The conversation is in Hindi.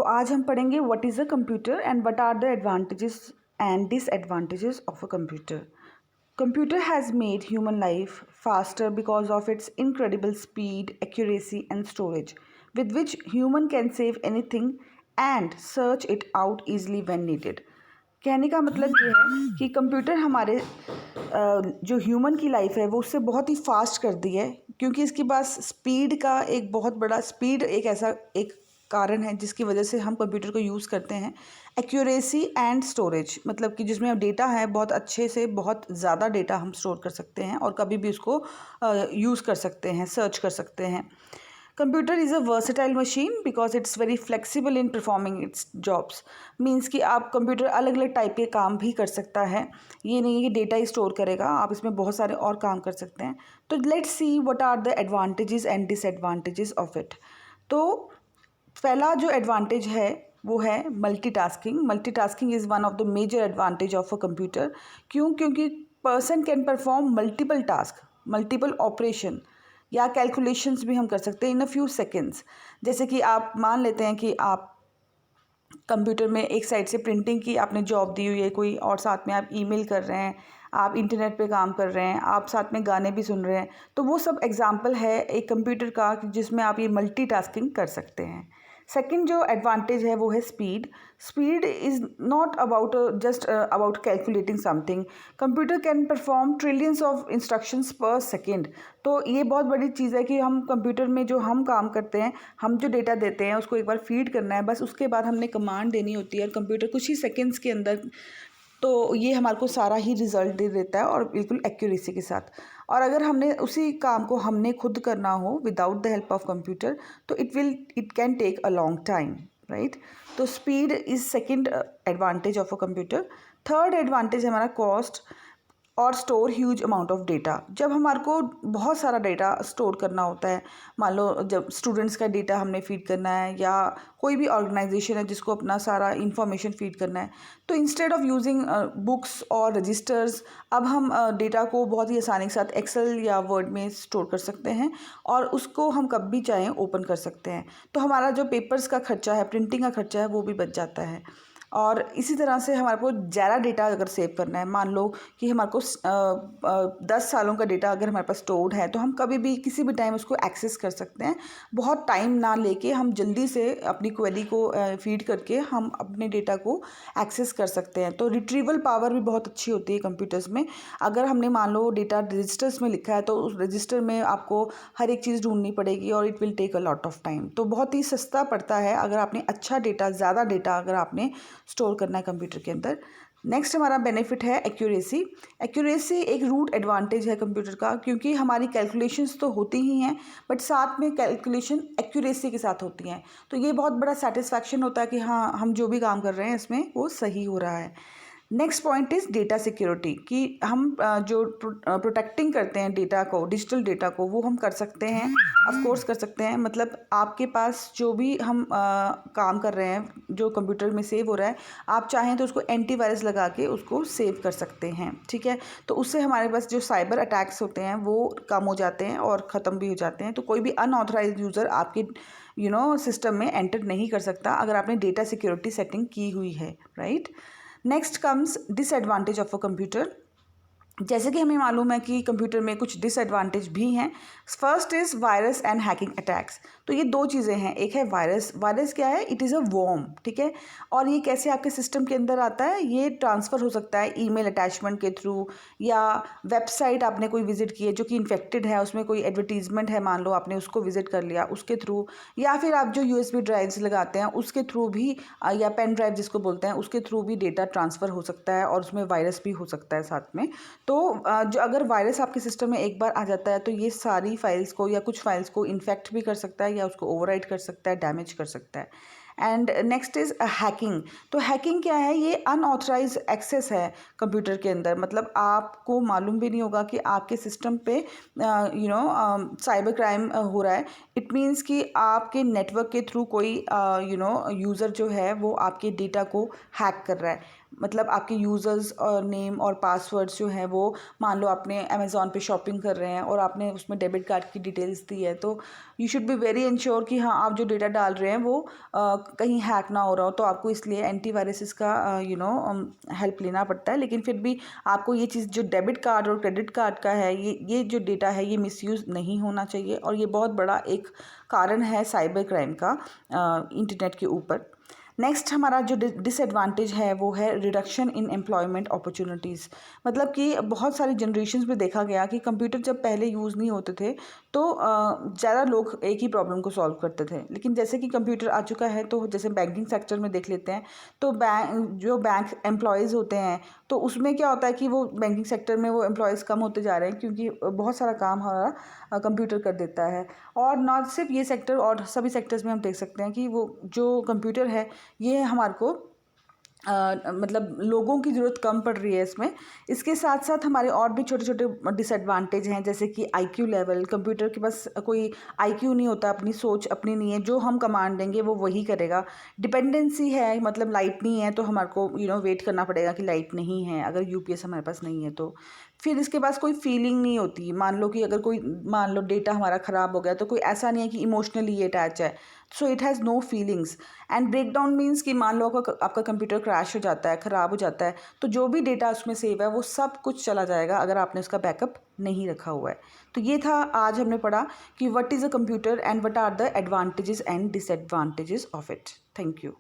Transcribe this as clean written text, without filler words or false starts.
तो आज हम पढ़ेंगे what is a computer and what are the advantages and disadvantages of a computer. Computer has made human life faster because of its incredible speed, accuracy and storage, with which human can save anything and search it out easily when needed. कहने का मतलब ये है कि कंप्यूटर हमारे जो ह्यूमन की लाइफ है वो उससे बहुत ही फास्ट कर दी है, क्योंकि इसके पास स्पीड का एक बहुत बड़ा स्पीड एक ऐसा एक कारण है जिसकी वजह से हम कंप्यूटर को यूज़ करते हैं. एक्यूरेसी एंड स्टोरेज, मतलब कि जिसमें अब डेटा है बहुत अच्छे से बहुत ज़्यादा डेटा हम स्टोर कर सकते हैं और कभी भी उसको यूज़ कर सकते हैं, सर्च कर सकते हैं. Computer is a versatile machine because it's very flexible in performing it's jobs. Means कि आप कंप्यूटर अलग अलग टाइप के काम भी कर सकता है. ये नहीं है कि डेटा ही स्टोर करेगा, आप इसमें बहुत सारे और काम कर सकते हैं. तो let's see what are the advantages and disadvantages of it. तो पहला जो एडवांटेज है वो है multitasking. Multitasking is one of the major advantage of a computer. क्योंकि person can perform multiple task, multiple operation या कैलकुलेशंस भी हम कर सकते हैं इन अ फ्यू सेकेंड्स. जैसे कि आप मान लेते हैं कि आप कंप्यूटर में एक साइड से प्रिंटिंग की आपने जॉब दी हुई है कोई, और साथ में आप ईमेल कर रहे हैं, आप इंटरनेट पे काम कर रहे हैं, आप साथ में गाने भी सुन रहे हैं. तो वो सब एग्जांपल है एक कंप्यूटर का जिसमें आप ये मल्टीटास्किंग कर सकते हैं. सेकंड जो एडवांटेज है वो है speed. Speed is not about just about calculating something. Computer can perform trillions of instructions पर सेकेंड. तो ये बहुत बड़ी चीज़ है कि हम कंप्यूटर में जो हम काम करते हैं, हम जो डेटा देते हैं उसको एक बार फीड करना है, बस उसके बाद हमने कमांड देनी होती है और कंप्यूटर कुछ ही सेकेंड्स के अंदर तो ये हमारे को सारा ही रिजल्ट दे देता है और बिल्कुल एक्यूरेसी के साथ. और अगर हमने उसी काम को हमने खुद करना हो without the help of computer तो it can take a long time, right. तो speed is second advantage of a computer. Third advantage है हमारा कॉस्ट और store huge amount of data. जब हमारे को बहुत सारा डेटा स्टोर करना होता है, मान लो जब स्टूडेंट्स का डेटा हमने फीड करना है या कोई भी ऑर्गेनाइजेशन है जिसको अपना सारा इंफॉर्मेशन फीड करना है, तो इंस्टेड ऑफ यूजिंग बुक्स और रजिस्टर्स अब हम डेटा को बहुत ही आसानी के साथ एक्सेल या वर्ड में स्टोर कर सकते हैं और उसको हम कब भी चाहें ओपन कर सकते हैं. तो हमारा जो पेपर्स का खर्चा है, प्रिंटिंग का खर्चा है, वो भी बच जाता है. और इसी तरह से हमारे को ज़्यादा डेटा अगर सेव करना है, मान लो कि हमारे को 10 सालों का डेटा अगर हमारे पास स्टोर्ड है तो हम कभी भी किसी भी टाइम उसको एक्सेस कर सकते हैं. बहुत टाइम ना लेके हम जल्दी से अपनी क्वेरी को फीड करके हम अपने डेटा को एक्सेस कर सकते हैं. तो रिट्रीवल पावर भी बहुत अच्छी होती है कंप्यूटर्स में. अगर हमने मान लो डेटा रजिस्टर्स में लिखा है तो उस रजिस्टर में आपको हर एक चीज़ ढूंढनी पड़ेगी और it will take a lot of time. तो बहुत ही सस्ता पड़ता है अगर आपने अच्छा डेटा, ज़्यादा डेटा अगर आपने स्टोर करना है कंप्यूटर के अंदर. नेक्स्ट हमारा बेनिफिट है एक्यूरेसी. एक्यूरेसी एक रूट एडवांटेज है कंप्यूटर का, क्योंकि हमारी कैलकुलेशंस तो होती ही हैं बट साथ में कैलकुलेशन एक्यूरेसी के साथ होती हैं. तो ये बहुत बड़ा सेटिस्फैक्शन होता है कि हाँ, हम जो भी काम कर रहे हैं इसमें वो सही हो रहा है. Next point is data security, कि हम जो प्रोटेक्टिंग करते हैं डेटा को, डिजिटल डेटा को, वो हम कर सकते हैं, ऑफ कोर्स कर सकते हैं. मतलब आपके पास जो भी हम काम कर रहे हैं जो कंप्यूटर में सेव हो रहा है, आप चाहें तो उसको एंटीवायरस लगा के उसको सेव कर सकते हैं, ठीक है. तो उससे हमारे पास जो साइबर अटैक्स होते हैं वो कम हो जाते हैं और ख़त्म भी हो जाते हैं. तो कोई भी अनऑथराइज्ड यूज़र आपके सिस्टम में एंटर नहीं कर सकता अगर आपने डेटा सिक्योरिटी सेटिंग की हुई है, right. Next comes disadvantage of a computer. जैसे कि हमें मालूम है कि कंप्यूटर में कुछ डिसएडवांटेज भी हैं. First is virus and hacking attacks. तो ये दो चीज़ें हैं. एक है वायरस. वायरस क्या है? इट इज़ अ वॉर्म, ठीक है. और ये कैसे आपके सिस्टम के अंदर आता है? ये ट्रांसफ़र हो सकता है ईमेल अटैचमेंट के थ्रू, या वेबसाइट आपने कोई विजिट की है जो कि इन्फेक्टेड है, उसमें कोई एडवर्टीजमेंट है, मान लो आपने उसको विजिट कर लिया उसके थ्रू, या फिर आप जो यूएसबी ड्राइव्स लगाते हैं उसके थ्रू भी, या पेन ड्राइव जिसको बोलते हैं, उसके थ्रू भी डेटा ट्रांसफ़र हो सकता है और उसमें वायरस भी हो सकता है साथ में. तो जो अगर वायरस आपके सिस्टम में एक बार आ जाता है तो ये सारी फाइल्स को या कुछ फाइल्स को इन्फेक्ट भी कर सकता है या उसको ओवरराइट कर सकता है, डैमेज कर सकता है. And next is hacking. तो हैकिंग क्या है? ये अनऑथराइज एक्सेस है कंप्यूटर के अंदर. मतलब आपको मालूम भी नहीं होगा कि आपके सिस्टम पे साइबर क्राइम हो रहा है. इट मीन्स कि आपके नेटवर्क के थ्रू कोई यूज़र जो है वो आपके डेटा को हैक कर रहा है. मतलब आपके यूज़र्स और नेम और पासवर्ड्स जो हैं वो, मान लो आपने अमेज़ॉन पे शॉपिंग कर रहे हैं और आपने उसमें डेबिट कार्ड की डिटेल्स दी है, तो you should be very ensure कि हाँ, आप जो डेटा डाल रहे हैं वो कहीं हैक ना हो रहा हो, तो आपको इसलिए एंटीवायरसेस का हेल्प लेना पड़ता है। लेकिन फिर भी आपको ये चीज़ जो डेबिट कार्ड और क्रेडिट कार्ड का है, ये जो डेटा है ये मिसयूज़ नहीं होना चाहिए, और ये बहुत बड़ा एक कारण है साइबर क्राइम का इंटरनेट के ऊपर। नेक्स्ट हमारा जो डिसएडवांटेज है वो है रिडक्शन इन एम्प्लॉयमेंट अपॉर्चुनिटीज़। मतलब कि बहुत सारी जनरेशन्स में देखा गया कि कंप्यूटर जब पहले यूज़ नहीं होते थे तो ज़्यादा लोग एक ही प्रॉब्लम को सॉल्व करते थे। लेकिन जैसे कि कंप्यूटर आ चुका है, तो जैसे बैंकिंग सेक्टर में देख लेते हैं, तो बैंक एम्प्लॉयज़ होते हैं, तो उसमें क्या होता है कि वो बैंकिंग सेक्टर में वो एम्प्लॉयज़ कम होते जा रहे हैं, क्योंकि बहुत सारा काम हमारा कंप्यूटर कर देता है। और ना सिर्फ ये सेक्टर, और सभी सेक्टर्स में हम देख सकते हैं कि वो जो कंप्यूटर है ये हमारे को मतलब लोगों की ज़रूरत कम पड़ रही है इसमें। इसके साथ साथ हमारे और भी छोटे छोटे डिसएडवांटेज हैं, जैसे कि आईक्यू लेवल। कंप्यूटर के पास कोई आईक्यू नहीं होता, अपनी सोच अपनी नहीं है, जो हम कमांड देंगे वो वही करेगा। डिपेंडेंसी है, मतलब लाइट नहीं है तो हमारे को वेट करना पड़ेगा कि लाइट नहीं है, अगर यूपीएस हमारे पास नहीं है तो। फिर इसके पास कोई फीलिंग नहीं होती। मान लो डेटा हमारा ख़राब हो गया, तो कोई ऐसा नहीं है कि इमोशनली ये अटैच है, so it has no feelings. And break down means कि मान लो आपका कंप्यूटर क्रैश हो जाता है, ख़राब हो जाता है, तो जो भी डेटा उसमें सेव है वो सब कुछ चला जाएगा अगर आपने उसका बैकअप नहीं रखा हुआ है। तो ये था, आज हमने पढ़ा कि what is a computer and what are the advantages and disadvantages of it. Thank you.